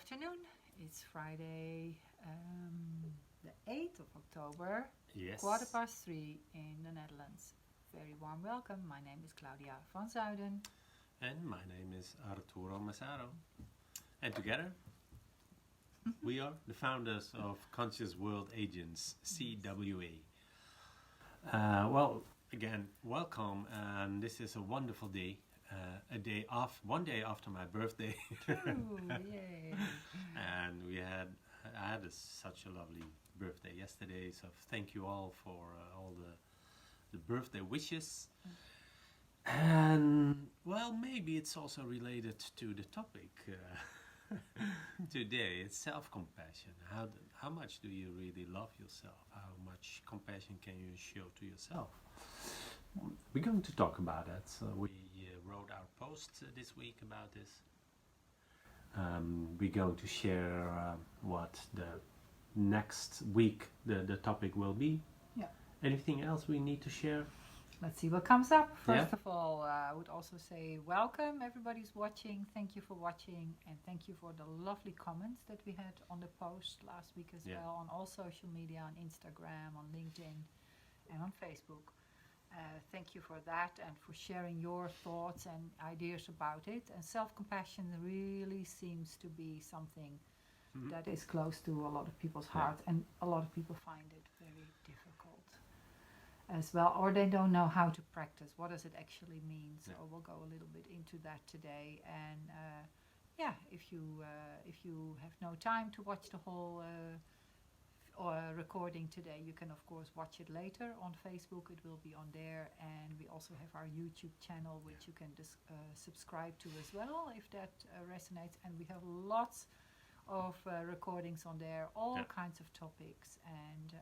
afternoon. It's Friday, the 8th of October, Yes. 3:15 in the Netherlands. Very warm welcome. My name is Claudia van Zuiden. And my name is Arturo Massaro. And together, we are the founders of Conscious World Agents, CWA. Again, welcome. And this is a wonderful day. One day after my birthday. Ooh, yay. And I had such a lovely birthday yesterday. So thank you all for all the birthday wishes. And well, maybe it's also related to the topic today. It's self-compassion. How much do you really love yourself? How much compassion can you show to yourself? We're going to talk about that. So we wrote our post this week about this. We're going to share what the next week the topic will be. Yeah. Anything else we need to share? Let's see what comes up. First Yeah. of all, I would also say welcome. Everybody's watching. Thank you for watching. And thank you for the lovely comments that we had on the post last week as Yeah. well, on all social media, on Instagram, on LinkedIn, and on Facebook. Thank you for that and for sharing your thoughts and ideas about it. And self-compassion really seems to be something that is close to a lot of people's Yeah. heart, and a lot of people find it very difficult as well, or they don't know how to practice. What does it actually mean? So Yeah. we'll go a little bit into that today. And if you have no time to watch the whole recording today, you can of course watch it later on Facebook. It will be on there, and we also have our YouTube channel, which you can subscribe to as well if that resonates. And we have lots of recordings on there, all Yeah. kinds of topics. And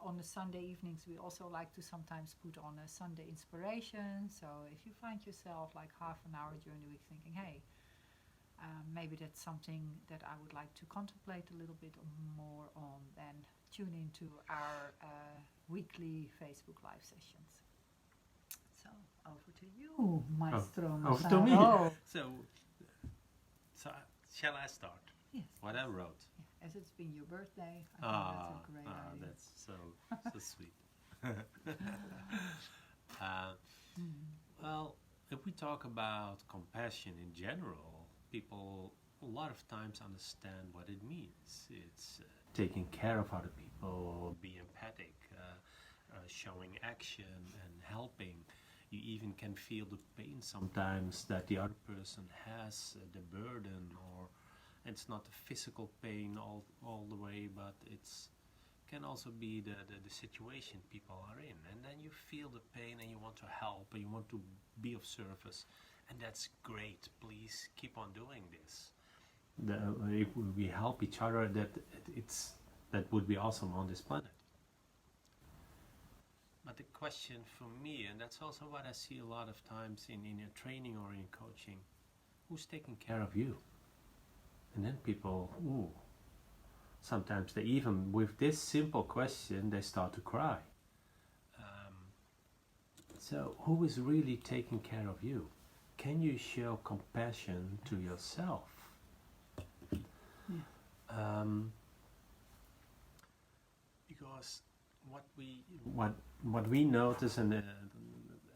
on the Sunday evenings, we also like to sometimes put on a Sunday inspiration. So if you find yourself like half an hour during the week thinking, hey, maybe that's something that I would like to contemplate a little bit more on, then tune into our weekly Facebook Live sessions. So over to you, Maestro Over to me. Massaro. So shall I start? Yes. What I wrote. Yeah, as it's been your birthday, I think that's a great idea. That's so sweet. Well, if we talk about compassion in general, people a lot of times understand what it means. It's taking care of other people, be empathic, showing action and helping. You even can feel the pain sometimes that the other person has, the burden, or it's not the physical pain all the way, but it's can also be the situation people are in. And then you feel the pain and you want to help and you want to be of service. And that's great. Please keep on doing this. If we help each other, that would be awesome on this planet. But the question for me, and that's also what I see a lot of times in your training or in coaching, who's taking care of you? And then people, sometimes they even, with this simple question, they start to cry. So who is really taking care of you? Can you show compassion to yourself? Yeah. Because what we notice, and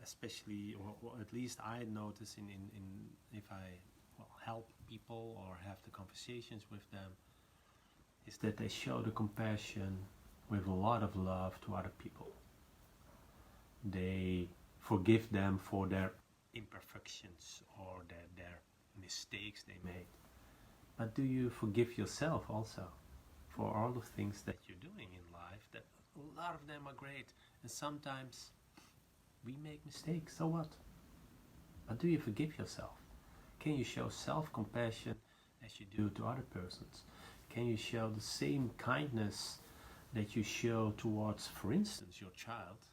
especially, or at least I notice in if I help people or have the conversations with them, is that they show the compassion with a lot of love to other people. They forgive them for their imperfections or their mistakes they made. But do you forgive yourself also for all the things that you're doing in life? That a lot of them are great, and sometimes we make mistakes, so what? But do you forgive yourself? Can you show self-compassion as you do to other persons? Can you show the same kindness that you show towards, for instance, your child?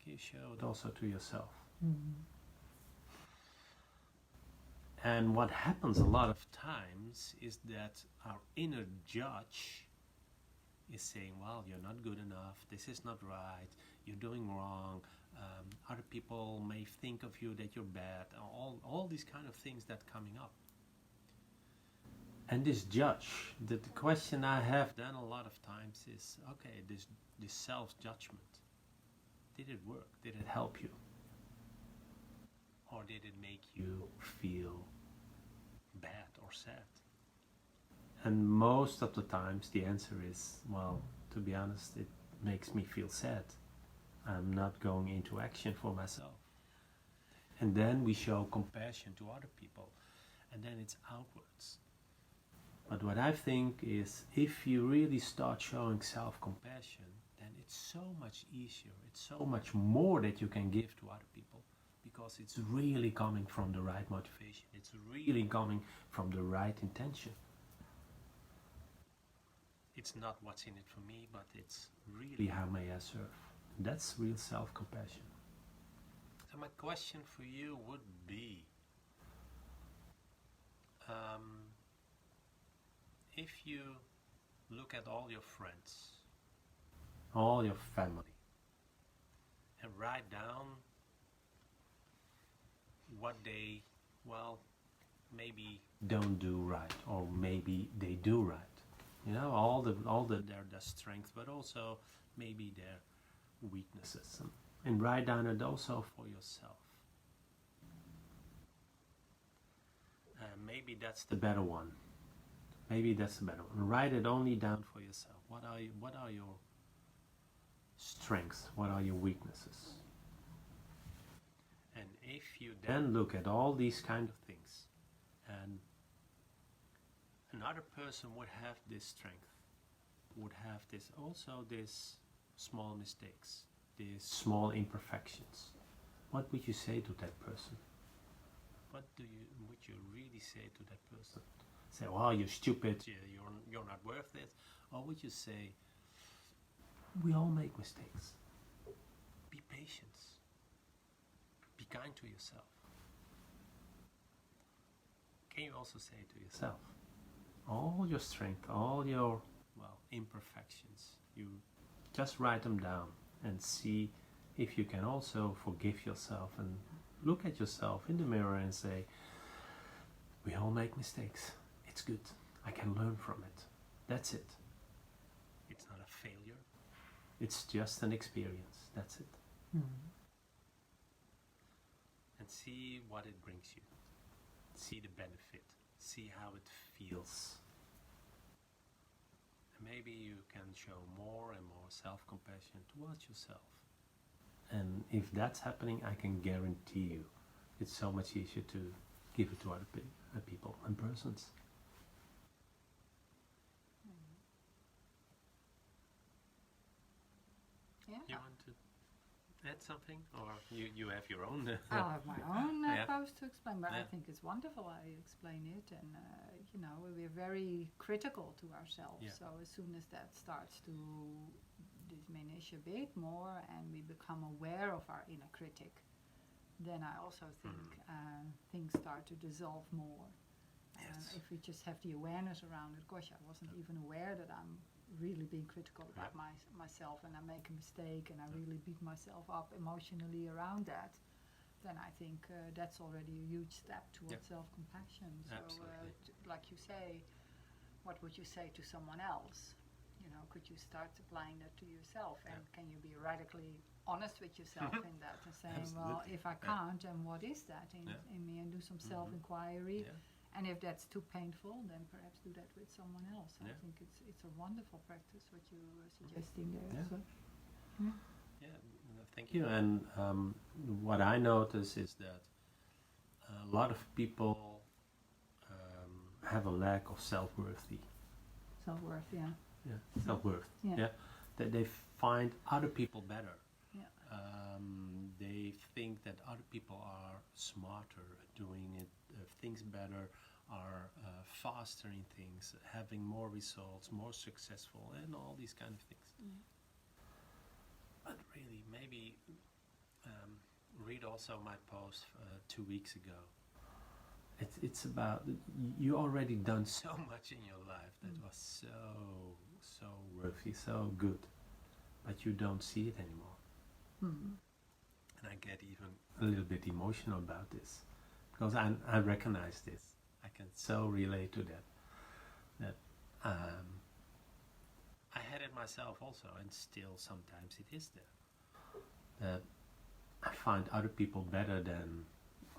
Can you show it also to yourself? And what happens a lot of times is that our inner judge is saying, well, you're not good enough, this is not right, you're doing wrong, other people may think of you that you're bad, all these kind of things that coming up. And this judge, the question I have then a lot of times is, okay, this self-judgment, did it work? Did it help you? Or did it make you feel bad or sad? And most of the times the answer is, well, to be honest, it makes me feel sad. I'm not going into action for myself. And then we show compassion to other people, and then it's outwards. But what I think is, if you really start showing self-compassion, then it's so much easier, it's so much more that you can give to other people, because it's really coming from the right motivation, it's really coming from the right intention. It's not what's in it for me, but it's really how may I serve. That's real self-compassion. So my question for you would be, if you look at all your friends, all your family, and write down what they, well, maybe don't do right, or maybe they do right. You know, all their strengths, but also maybe their weaknesses, and write down it also for yourself. Maybe that's the better one. Maybe that's the better one. Write it only down for yourself. What are your strengths? What are your weaknesses? And if you then look at all these kind of things, and another person would have this strength, would have this small mistakes, these small imperfections, what would you say to that person? What would you really say to that person? Say, well, you're stupid, you're not worth it? Or would you say, we all make mistakes. Be patient. Be kind to yourself. Can you also say to yourself, all your strength, all your, imperfections, you just write them down and see if you can also forgive yourself, and look at yourself in the mirror and say, we all make mistakes. It's good. I can learn from it. That's it. It's not a failure. It's just an experience. That's it. Mm-hmm. And see what it brings you. See the benefit. See how it feels. And maybe you can show more and more self-compassion towards yourself. And if that's happening, I can guarantee you it's so much easier to give it to other people and persons. Yeah. You want to add something, or you have your own? I'll have my own Yeah. post to explain, but I Yeah. think it's wonderful. I explain it, and we're very critical to ourselves. Yeah. So as soon as that starts to diminish a bit more, and we become aware of our inner critic, then I also think things start to dissolve more. Yes. If we just have the awareness around it, gosh, I wasn't even aware that I'm really being critical about myself, and I make a mistake, and I really beat myself up emotionally around that, then I think that's already a huge step towards self-compassion. So, Absolutely. like you say, what would you say to someone else? Could you start applying that to yourself, and can you be radically honest with yourself in that, and saying, well, if I can't, then what is that in me, and do some self-inquiry. Yeah. And if that's too painful, then perhaps do that with someone else. I think it's a wonderful practice what you were suggesting there. Yeah. So. Thank you. And what I notice is that a lot of people have a lack of self-worth. Self-worth, Self-worth. Yeah. That they find other people better. Yeah. They think that other people are smarter, doing things better, are faster in things, having more results, more successful, and all these kind of things. But really, maybe read also my post 2 weeks ago. It's about, you already done so much in your life that was so worthy, so good, but you don't see it anymore. And I get even a little bit emotional about this, because I recognize this. I can so relate to that. myself also, and still sometimes it is there. That I find other people better than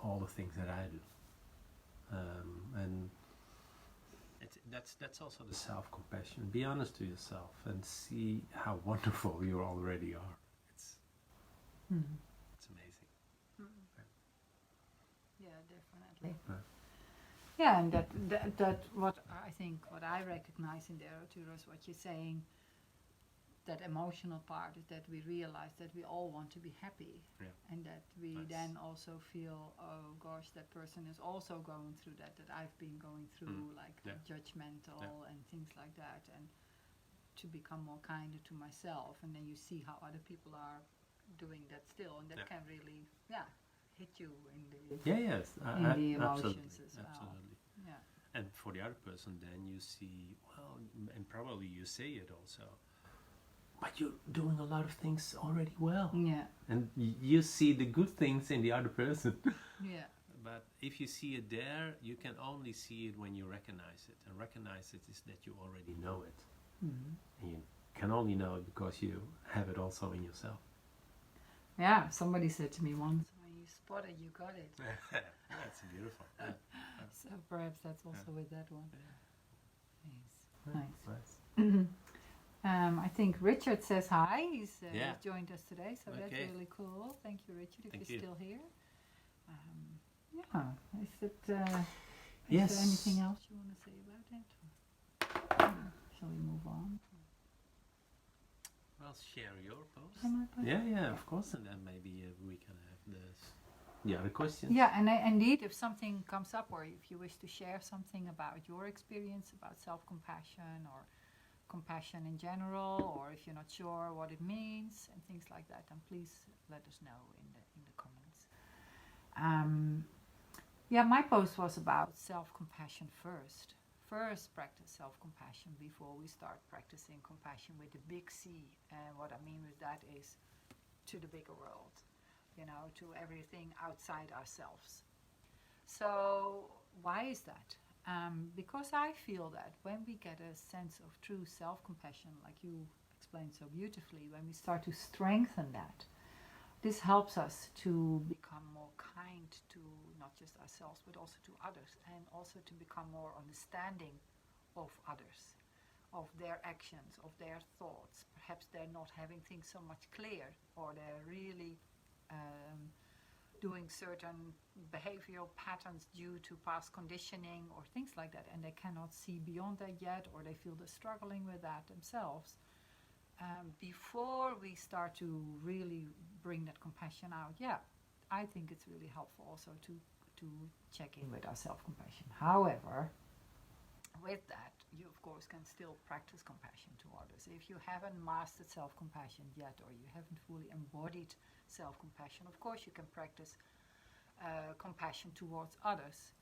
all the things that I do, and that's also the self-compassion. Be honest to yourself and see how wonderful you already are. It's Mhm. it's amazing. Yeah, definitely. Yeah. Yeah, and that what I think, what I recognize in there, Arturo, is what you're saying. That emotional part is that we realize that we all want to be happy, Yeah. and that we Nice. then also feel, oh gosh, that person is also going through that I've been going through, like Yeah. judgmental Yeah. and things like that, and to become more kinder to myself, and then you see how other people are doing that still, and that Yeah. can really, hit you in the Yes, in the emotions absolutely, as well. absolutely. Yeah. And for the other person, then you see, well, and probably you say it also, but you're doing a lot of things already well. Yeah. And you see the good things in the other person. Yeah. But if you see it there, you can only see it when you recognize it. And recognize it is that you already know it. Mhm. And you can only know it because you have it also in yourself. Yeah, somebody said to me once, when you spot it, you got it. That's beautiful. Yeah. So perhaps that's also with that one. Yeah. Nice. Nice. I think Richard says hi. He's Yeah. joined us today, so that's Okay. really cool. Thank you, Richard, if Thank you're you. still here. Is it, Yes. is there anything else you want to say about it? Shall we move on? Well, share your post. Am I back? Yeah, of course. And then maybe we can have the other questions. Yeah, and indeed, if something comes up, or if you wish to share something about your experience about self-compassion or compassion in general, or if you're not sure what it means and things like that, then please let us know in the comments. My post was about self-compassion first. First, practice self-compassion before we start practicing compassion with the big C. And what I mean with that is to the bigger world, to everything outside ourselves. So why is that? Because I feel that when we get a sense of true self-compassion, like you explained so beautifully, when we start to strengthen that, this helps us to become more kind to not just ourselves, but also to others, and also to become more understanding of others, of their actions, of their thoughts. Perhaps they're not having things so much clear, or they're really doing certain behavioral patterns due to past conditioning or things like that, and they cannot see beyond that yet, or they feel they're struggling with that themselves. Before we start to really bring that compassion out, I think it's really helpful also to check in with our self-compassion. However, with that, you of course can still practice compassion to others. If you haven't mastered self-compassion yet, or you haven't fully embodied self-compassion, of course you can practice compassion towards others.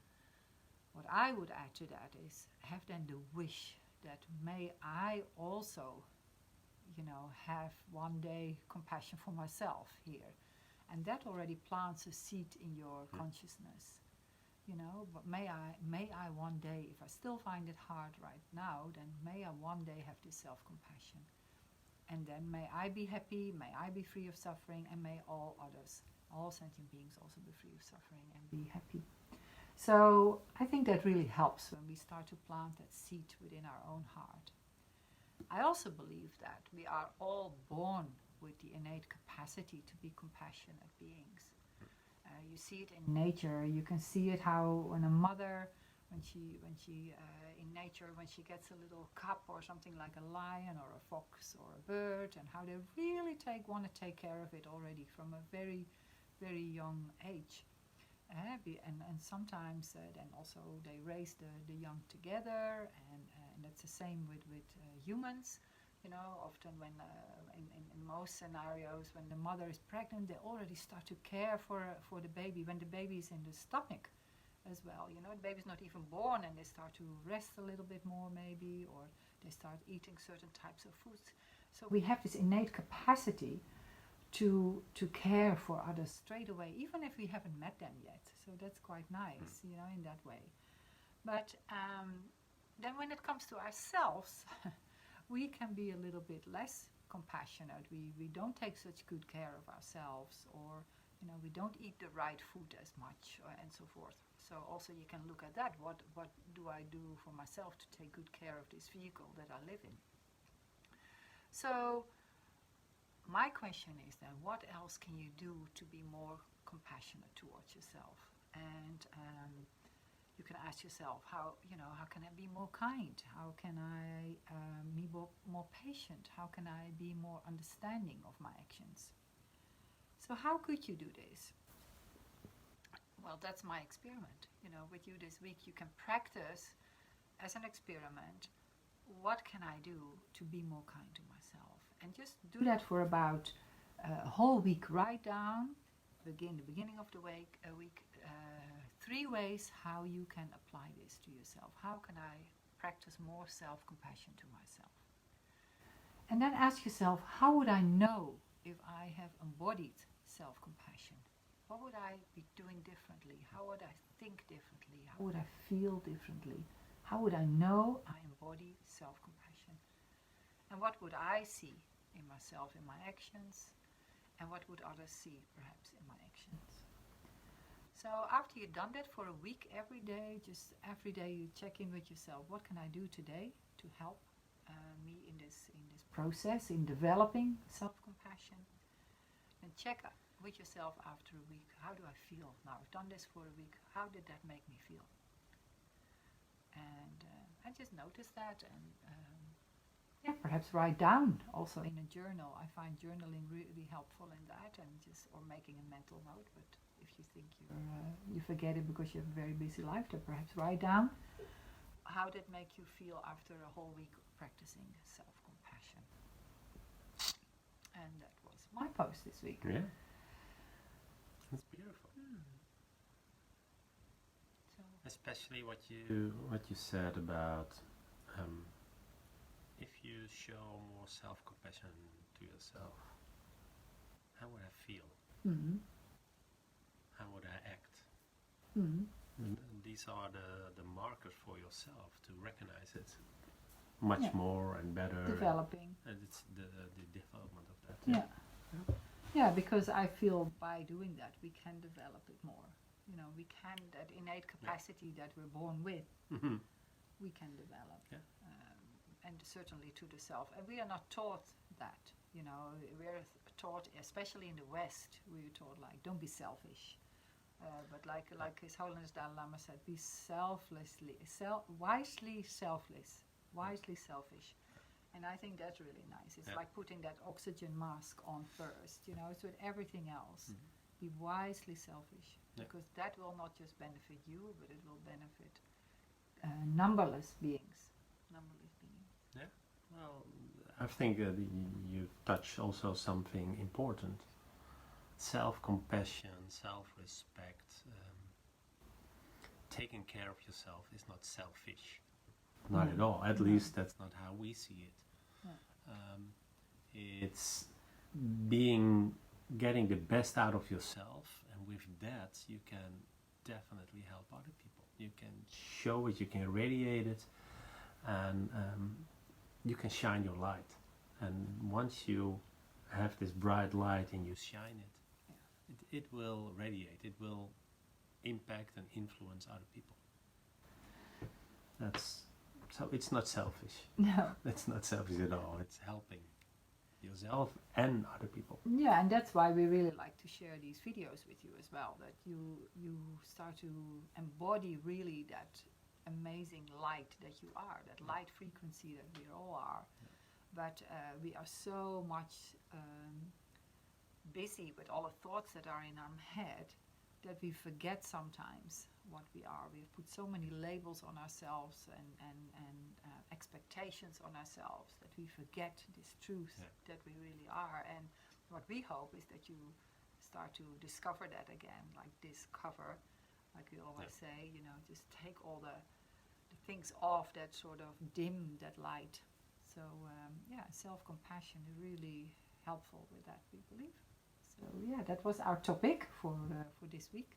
What I would add to that is have then the wish that may I also have one day compassion for myself here, and that already plants a seed in your consciousness. But may I one day, if I still find it hard right now, then may I one day have this self-compassion, and then may I be happy, may I be free of suffering, and may all others, all sentient beings, also be free of suffering and be happy. So I think that really helps when we start to plant that seed within our own heart. I also believe that we are all born with the innate capacity to be compassionate beings. You see it in nature. You can see it how when a mother, when she in nature, when she gets a little cub or something like a lion or a fox or a bird, and how they really want to take care of it already from a very, very young age. And sometimes then also they raise the young together, and that's the same with humans. Often when in most scenarios, when the mother is pregnant, they already start to care for the baby when the baby is in the stomach as well. The baby's not even born, and they start to rest a little bit more maybe, or they start eating certain types of foods. So we have this innate capacity to care for others straight away, even if we haven't met them yet. So that's quite nice, in that way. But then when it comes to ourselves, we can be a little bit less compassionate. We don't take such good care of ourselves, or we don't eat the right food as much, and so forth. So also you can look at that. What do I do for myself to take good care of this vehicle that I live in? So my question is then, what else can you do to be more compassionate towards yourself? And you can ask yourself, how can I be more kind? How can I be more patient? How can I be more understanding of my actions? So how could you do this? Well, that's my experiment. With you this week, you can practice as an experiment. What can I do to be more kind to myself? And just do that for about a whole week. Write down, the beginning of the week, 3 ways how you can apply this to yourself. How can I practice more self-compassion to myself? And then ask yourself, how would I know if I have embodied self-compassion? What would I be doing differently? How would I think differently? How would I feel differently? How would I know I embody self-compassion? And what would I see in myself, in my actions? And what would others see, perhaps, in my actions? So after you've done that for a week, every day you check in with yourself. What can I do today to help me in this process, in developing self-compassion? And check with yourself after a week. How do I feel? Now I've done this for a week. How did that make me feel? And just notice that, and perhaps write down also in a journal. I find journaling really helpful in that, or making a mental note. But if you think you forget it because you have a very busy life, then perhaps write down. How did it make you feel after a whole week of practicing self-compassion? And that was my post this week. Yeah, that's beautiful. So, especially what you said about if you show more self-compassion to yourself, how would I feel? mm-hmm. How would I act? Mm-hmm. And these are the markers for yourself to recognize it much more and better. Developing. And it's the development of that. Yeah, because I feel by doing that we can develop it more. We can, that innate capacity that we're born with, we can develop. Yeah. And certainly to the self. And we are not taught that. We're taught, especially in the West, we're taught don't be selfish. But like His Holiness Dalai Lama said, be wisely selfless, wisely selfish. And I think that's really nice. It's like putting that oxygen mask on first, it's with everything else. Be wisely selfish, because that will not just benefit you, but it will benefit numberless beings. Yeah. Well, I think that you touch also something important. Self-compassion, self-respect, taking care of yourself is not selfish. Not at all. At least that's not how we see it. It's getting the best out of yourself, and with that you can definitely help other people. You can show it, you can radiate it, and you can shine your light. And once you have this bright light and you shine it, it will radiate, it will impact and influence other people. So it's not selfish. No. It's not selfish at all. It's helping yourself and other people. Yeah, and that's why we really like to share these videos with you as well, that you start to embody really that amazing light that you are, that light frequency that we all are. But we are so much busy with all the thoughts that are in our head that we forget sometimes what we are. We've put so many labels on ourselves and expectations on ourselves that we forget this truth that we really are. And what we hope is that you start to discover that again, like this cover, like we always say, just take all the things off that sort of dim that light. So self-compassion is really helpful with that, we believe. So that was our topic for this week.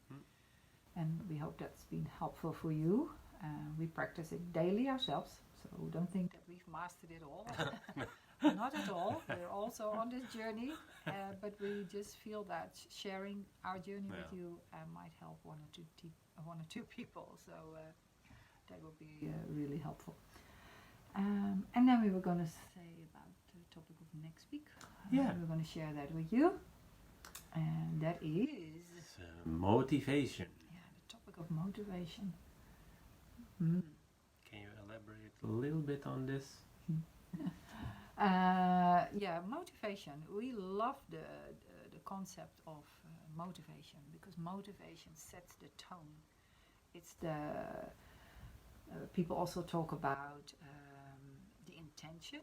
And we hope that's been helpful for you. We practice it daily ourselves, So don't think that we've mastered it all. Not at all. We're also on this journey, but we just feel that sharing our journey with you might help one or two people. So that would be really helpful. And then we were going to say about the topic of next week. We're going to share that with you. And that is... motivation. Yeah, the topic of motivation. Can you elaborate a little bit on this? Motivation. We love the concept of motivation, because motivation sets the tone. It's the... people also talk about the intention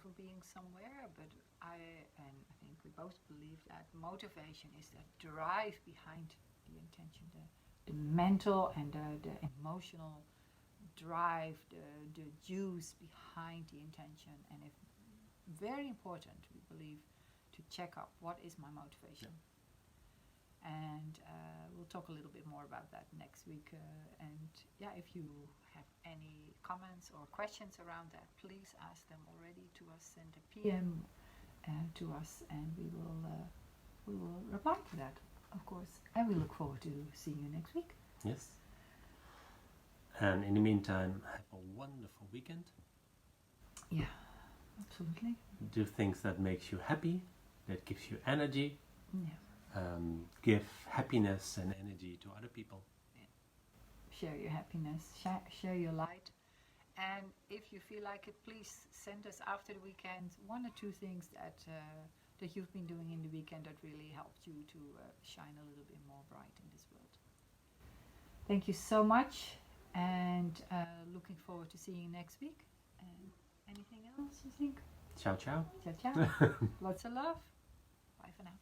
for being somewhere, but I think we both believe that motivation is the drive behind the intention, the mental and the emotional drive, the juice behind the intention. And if very important, we believe, to check up what is my motivation. And we'll talk a little bit more about that next week. If you have any comments or questions around that, please ask them already to us. Send a PM to us, and we will reply to that, of course. And we look forward to seeing you next week. Yes. And in the meantime, have a wonderful weekend. Yeah, absolutely. Do things that makes you happy, that gives you energy. Yeah. Give happiness and energy to other people. Yeah. Share your happiness, share your light. And if you feel like it, please send us after the weekend one or two things that you've been doing in the weekend that really helped you to shine a little bit more bright in this world. Thank you so much, and looking forward to seeing you next week. And anything else you think? Ciao, ciao. Ciao, ciao. Lots of love. Bye for now.